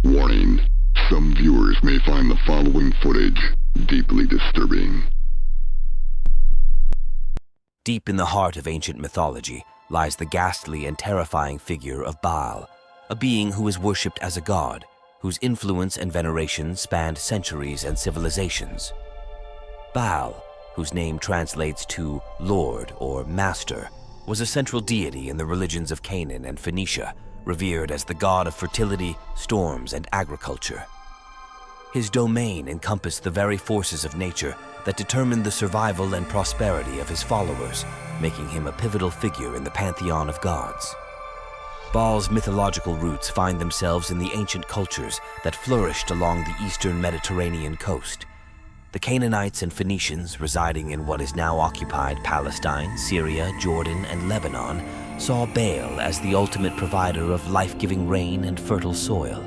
Warning, some viewers may find the following footage deeply disturbing. Deep in the heart of ancient mythology lies the ghastly and terrifying figure of Baal, a being who is worshipped as a god, whose influence and veneration spanned centuries and civilizations. Baal, whose name translates to Lord or Master, was a central deity in the religions of Canaan and Phoenicia, revered as the god of fertility, storms, and agriculture. His domain encompassed the very forces of nature that determined the survival and prosperity of his followers, making him a pivotal figure in the pantheon of gods. Baal's mythological roots find themselves in the ancient cultures that flourished along the eastern Mediterranean coast. The Canaanites and Phoenicians, residing in what is now occupied Palestine, Syria, Jordan, and Lebanon, saw Baal as the ultimate provider of life-giving rain and fertile soil.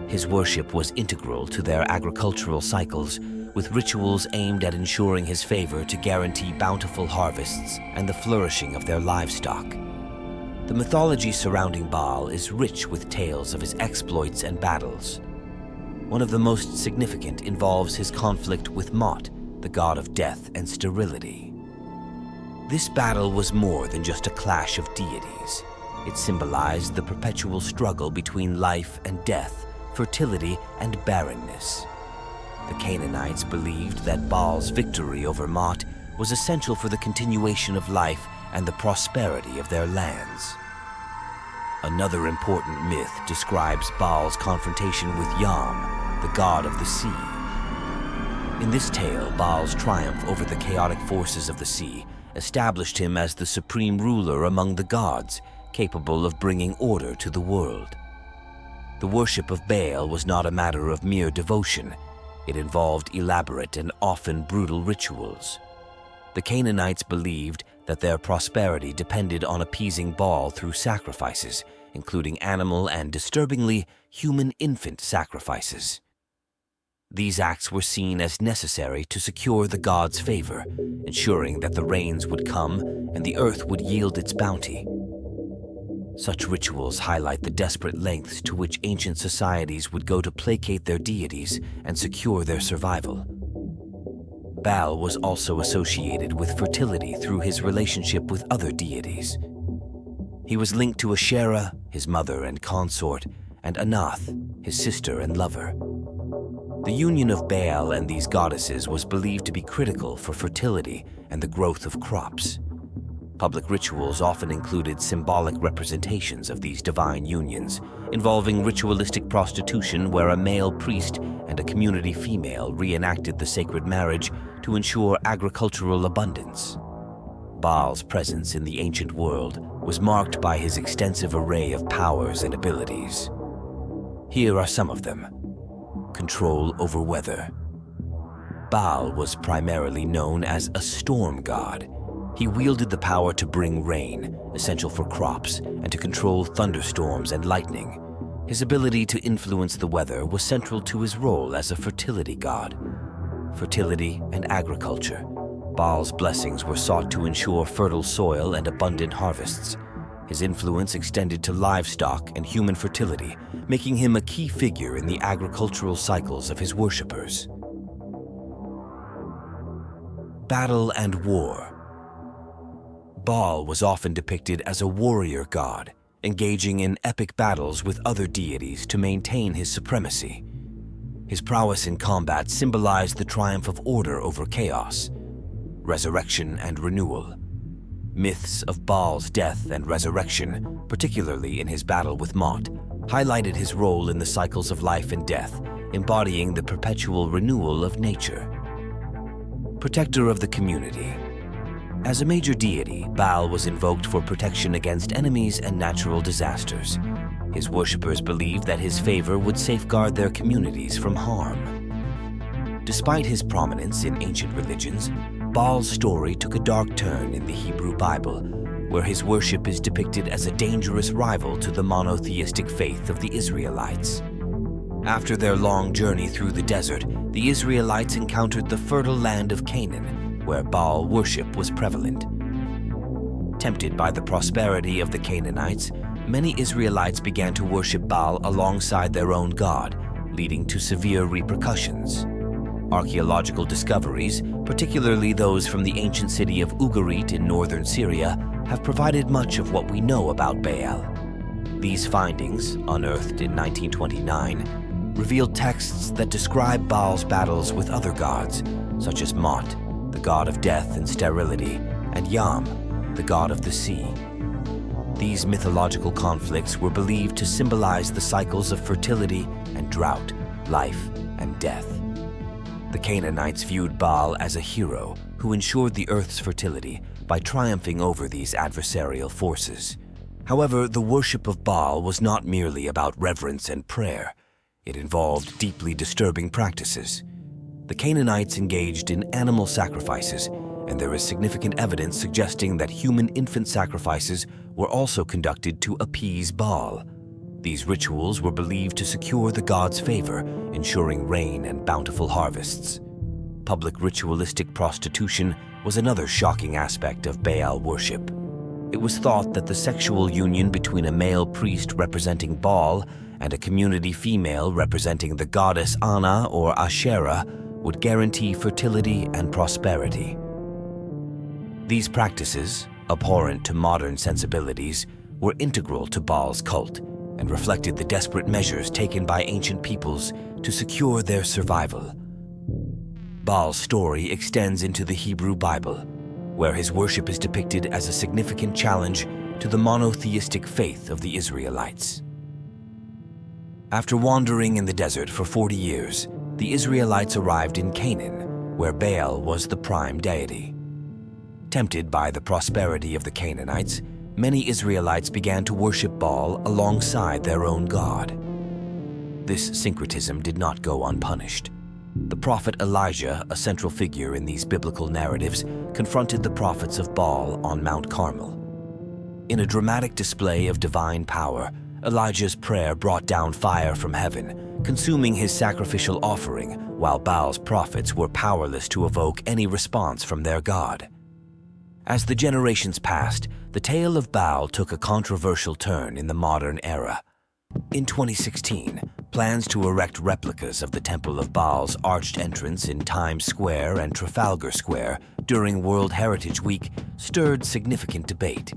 His worship was integral to their agricultural cycles, with rituals aimed at ensuring his favor to guarantee bountiful harvests and the flourishing of their livestock. The mythology surrounding Baal is rich with tales of his exploits and battles. One of the most significant involves his conflict with Mot, the god of death and sterility. This battle was more than just a clash of deities. It symbolized the perpetual struggle between life and death, fertility and barrenness. The Canaanites believed that Baal's victory over Mot was essential for the continuation of life and the prosperity of their lands. Another important myth describes Baal's confrontation with Yam, the god of the sea. In this tale, Baal's triumph over the chaotic forces of the sea established him as the supreme ruler among the gods, capable of bringing order to the world. The worship of Baal was not a matter of mere devotion. It involved elaborate and often brutal rituals. The Canaanites believed that their prosperity depended on appeasing Baal through sacrifices, including animal and, disturbingly, human infant sacrifices. These acts were seen as necessary to secure the god's favor, ensuring that the rains would come and the earth would yield its bounty. Such rituals highlight the desperate lengths to which ancient societies would go to placate their deities and secure their survival. Baal was also associated with fertility through his relationship with other deities. He was linked to Asherah, his mother and consort, and Anath, his sister and lover. The union of Baal and these goddesses was believed to be critical for fertility and the growth of crops. Public rituals often included symbolic representations of these divine unions, involving ritualistic prostitution where a male priest and a community female reenacted the sacred marriage to ensure agricultural abundance. Baal's presence in the ancient world was marked by his extensive array of powers and abilities. Here are some of them. Control over weather. Baal was primarily known as a storm god. He wielded the power to bring rain, essential for crops, and to control thunderstorms and lightning. His ability to influence the weather was central to his role as a fertility god. Fertility and agriculture. Baal's blessings were sought to ensure fertile soil and abundant harvests. His influence extended to livestock and human fertility, making him a key figure in the agricultural cycles of his worshippers. Battle and war. Baal was often depicted as a warrior god, engaging in epic battles with other deities to maintain his supremacy. His prowess in combat symbolized the triumph of order over chaos, resurrection and renewal. Myths of Baal's death and resurrection, particularly in his battle with Mot, highlighted his role in the cycles of life and death, embodying the perpetual renewal of nature. Protector of the community. As a major deity, Baal was invoked for protection against enemies and natural disasters. His worshippers believed that his favor would safeguard their communities from harm. Despite his prominence in ancient religions, Baal's story took a dark turn in the Hebrew Bible, where his worship is depicted as a dangerous rival to the monotheistic faith of the Israelites. After their long journey through the desert, the Israelites encountered the fertile land of Canaan, where Baal worship was prevalent. Tempted by the prosperity of the Canaanites, many Israelites began to worship Baal alongside their own god, leading to severe repercussions. Archaeological discoveries, particularly those from the ancient city of Ugarit in northern Syria, have provided much of what we know about Baal. These findings, unearthed in 1929, revealed texts that describe Baal's battles with other gods, such as Mot, the god of death and sterility, and Yam, the god of the sea. These mythological conflicts were believed to symbolize the cycles of fertility and drought, life and death. The Canaanites viewed Baal as a hero who ensured the earth's fertility by triumphing over these adversarial forces. However, the worship of Baal was not merely about reverence and prayer. It involved deeply disturbing practices. The Canaanites engaged in animal sacrifices, and there is significant evidence suggesting that human infant sacrifices were also conducted to appease Baal. These rituals were believed to secure the god's favor, ensuring rain and bountiful harvests. Public ritualistic prostitution was another shocking aspect of Baal worship. It was thought that the sexual union between a male priest representing Baal and a community female representing the goddess Anna or Asherah would guarantee fertility and prosperity. These practices, abhorrent to modern sensibilities, were integral to Baal's cult and reflected the desperate measures taken by ancient peoples to secure their survival. Baal's story extends into the Hebrew Bible, where his worship is depicted as a significant challenge to the monotheistic faith of the Israelites. After wandering in the desert for 40 years, the Israelites arrived in Canaan, where Baal was the prime deity. Tempted by the prosperity of the Canaanites, many Israelites began to worship Baal alongside their own god. This syncretism did not go unpunished. The prophet Elijah, a central figure in these biblical narratives, confronted the prophets of Baal on Mount Carmel. In a dramatic display of divine power, Elijah's prayer brought down fire from heaven, consuming his sacrificial offering, while Baal's prophets were powerless to evoke any response from their god. As the generations passed, the tale of Baal took a controversial turn in the modern era. In 2016, plans to erect replicas of the Temple of Baal's arched entrance in Times Square and Trafalgar Square during World Heritage Week stirred significant debate.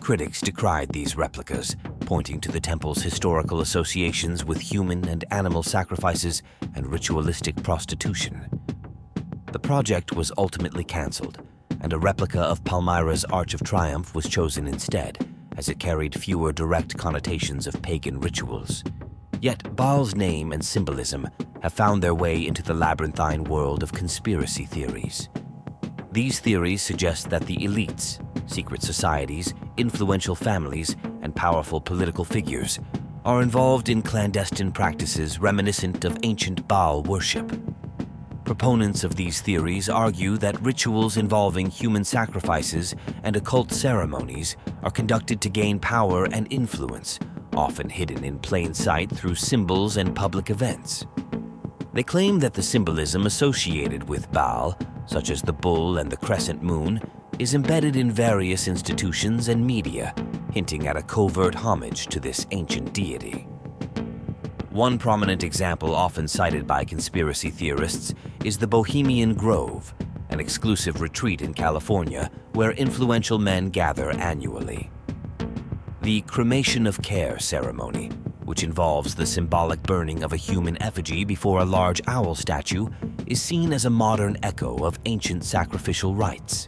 Critics decried these replicas, pointing to the temple's historical associations with human and animal sacrifices and ritualistic prostitution. The project was ultimately canceled, and a replica of Palmyra's Arch of Triumph was chosen instead, as it carried fewer direct connotations of pagan rituals. Yet Baal's name and symbolism have found their way into the labyrinthine world of conspiracy theories. These theories suggest that the elites, secret societies, influential families, and powerful political figures are involved in clandestine practices reminiscent of ancient Baal worship. Proponents of these theories argue that rituals involving human sacrifices and occult ceremonies are conducted to gain power and influence, often hidden in plain sight through symbols and public events. They claim that the symbolism associated with Baal, such as the bull and the crescent moon, is embedded in various institutions and media, hinting at a covert homage to this ancient deity. One prominent example often cited by conspiracy theorists is the Bohemian Grove, an exclusive retreat in California where influential men gather annually. The cremation of care ceremony, which involves the symbolic burning of a human effigy before a large owl statue, is seen as a modern echo of ancient sacrificial rites.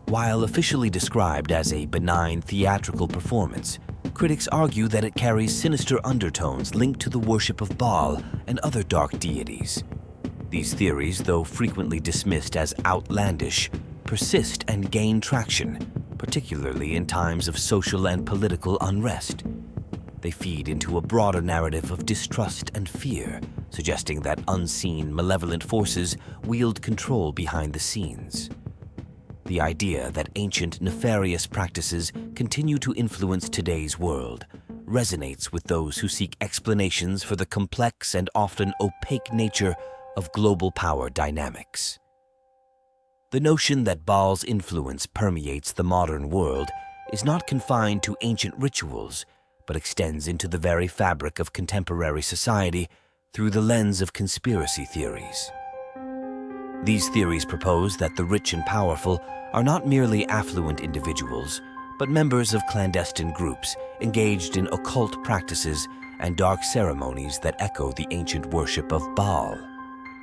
While officially described as a benign theatrical performance, critics argue that it carries sinister undertones linked to the worship of Baal and other dark deities. These theories, though frequently dismissed as outlandish, persist and gain traction, particularly in times of social and political unrest. They feed into a broader narrative of distrust and fear, suggesting that unseen, malevolent forces wield control behind the scenes. The idea that ancient, nefarious practices continue to influence today's world resonates with those who seek explanations for the complex and often opaque nature of global power dynamics. The notion that Baal's influence permeates the modern world is not confined to ancient rituals, but extends into the very fabric of contemporary society through the lens of conspiracy theories. These theories propose that the rich and powerful are not merely affluent individuals, but members of clandestine groups engaged in occult practices and dark ceremonies that echo the ancient worship of Baal.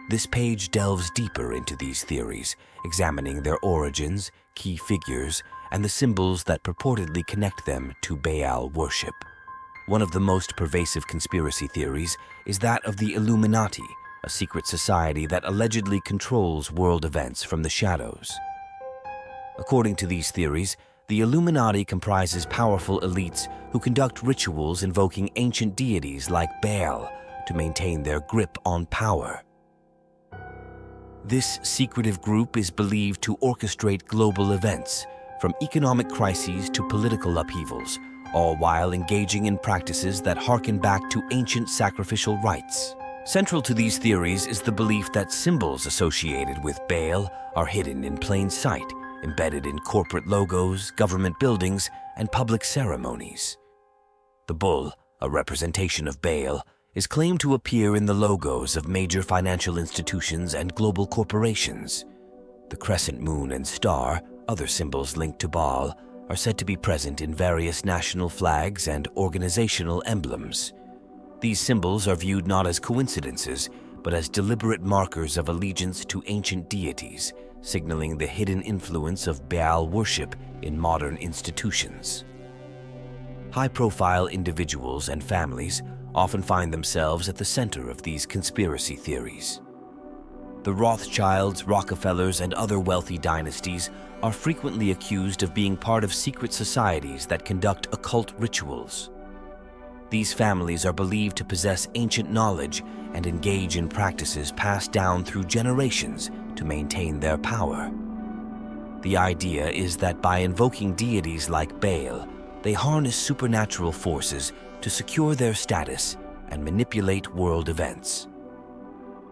This page delves deeper into these theories, examining their origins, key figures, and the symbols that purportedly connect them to Baal worship. One of the most pervasive conspiracy theories is that of the Illuminati, a secret society that allegedly controls world events from the shadows. According to these theories, the Illuminati comprises powerful elites who conduct rituals invoking ancient deities like Baal to maintain their grip on power. This secretive group is believed to orchestrate global events, from economic crises to political upheavals, all while engaging in practices that harken back to ancient sacrificial rites. Central to these theories is the belief that symbols associated with Baal are hidden in plain sight, embedded in corporate logos, government buildings, and public ceremonies. The bull, a representation of Baal, is claimed to appear in the logos of major financial institutions and global corporations. The crescent moon and star, other symbols linked to Baal, are said to be present in various national flags and organizational emblems. These symbols are viewed not as coincidences, but as deliberate markers of allegiance to ancient deities, signaling the hidden influence of Baal worship in modern institutions. High-profile individuals and families often find themselves at the center of these conspiracy theories. The Rothschilds, Rockefellers, and other wealthy dynasties are frequently accused of being part of secret societies that conduct occult rituals. These families are believed to possess ancient knowledge and engage in practices passed down through generations to maintain their power. The idea is that by invoking deities like Baal, they harness supernatural forces to secure their status and manipulate world events.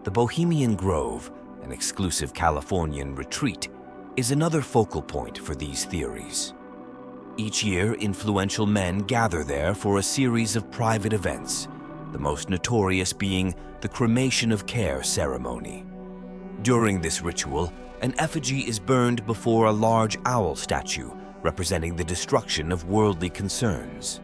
The Bohemian Grove, an exclusive Californian retreat, is another focal point for these theories. Each year, influential men gather there for a series of private events, the most notorious being the Cremation of Care ceremony. During this ritual, an effigy is burned before a large owl statue representing the destruction of worldly concerns.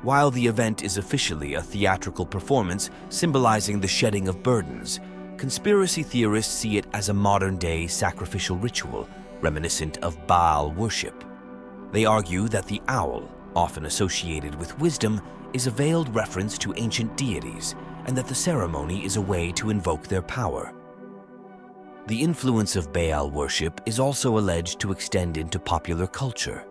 While the event is officially a theatrical performance symbolizing the shedding of burdens, conspiracy theorists see it as a modern-day sacrificial ritual reminiscent of Baal worship. They argue that the owl, often associated with wisdom, is a veiled reference to ancient deities, and that the ceremony is a way to invoke their power. The influence of Baal worship is also alleged to extend into popular culture.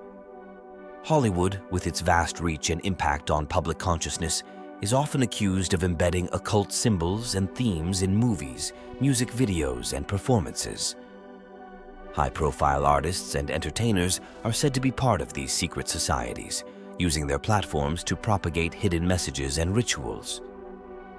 Hollywood, with its vast reach and impact on public consciousness, is often accused of embedding occult symbols and themes in movies, music videos, and performances. High-profile artists and entertainers are said to be part of these secret societies, using their platforms to propagate hidden messages and rituals.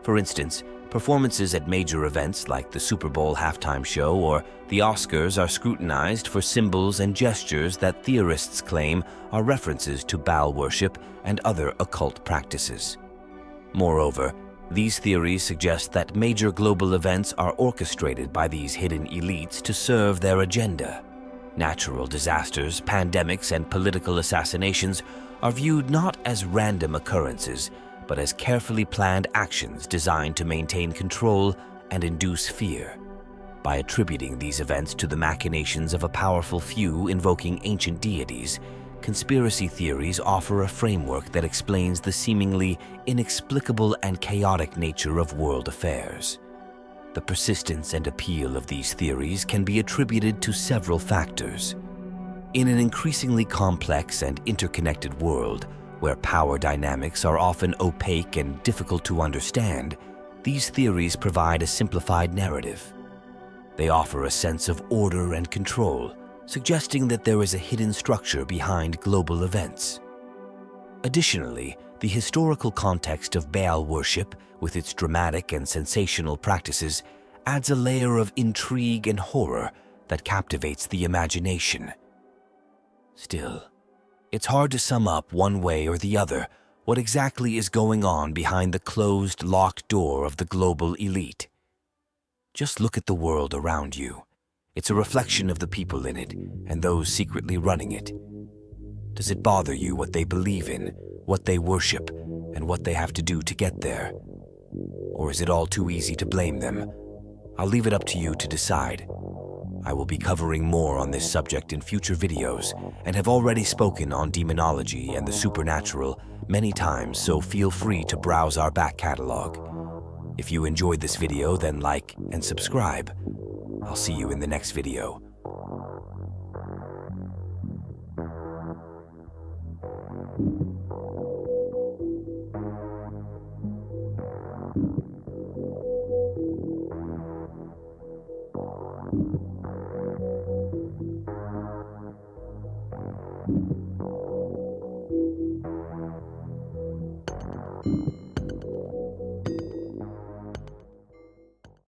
For instance, performances at major events like the Super Bowl halftime show or the Oscars are scrutinized for symbols and gestures that theorists claim are references to Baal worship and other occult practices. Moreover, these theories suggest that major global events are orchestrated by these hidden elites to serve their agenda. Natural disasters, pandemics, and political assassinations are viewed not as random occurrences, but as carefully planned actions designed to maintain control and induce fear. By attributing these events to the machinations of a powerful few invoking ancient deities, conspiracy theories offer a framework that explains the seemingly inexplicable and chaotic nature of world affairs. The persistence and appeal of these theories can be attributed to several factors. In an increasingly complex and interconnected world, where power dynamics are often opaque and difficult to understand, these theories provide a simplified narrative. They offer a sense of order and control, suggesting that there is a hidden structure behind global events. Additionally, the historical context of Baal worship, with its dramatic and sensational practices, adds a layer of intrigue and horror that captivates the imagination. Still, It's hard to sum up one way or the other what exactly is going on behind the closed, locked door of the global elite. Just look at the world around you. It's a reflection of the people in it and those secretly running it. Does it bother you what they believe in, what they worship, and what they have to do to get there? Or is it all too easy to blame them? I'll leave it up to you to decide. I will be covering more on this subject in future videos and have already spoken on demonology and the supernatural many times, so feel free to browse our back catalog. If you enjoyed this video, then like and subscribe. I'll see you in the next video.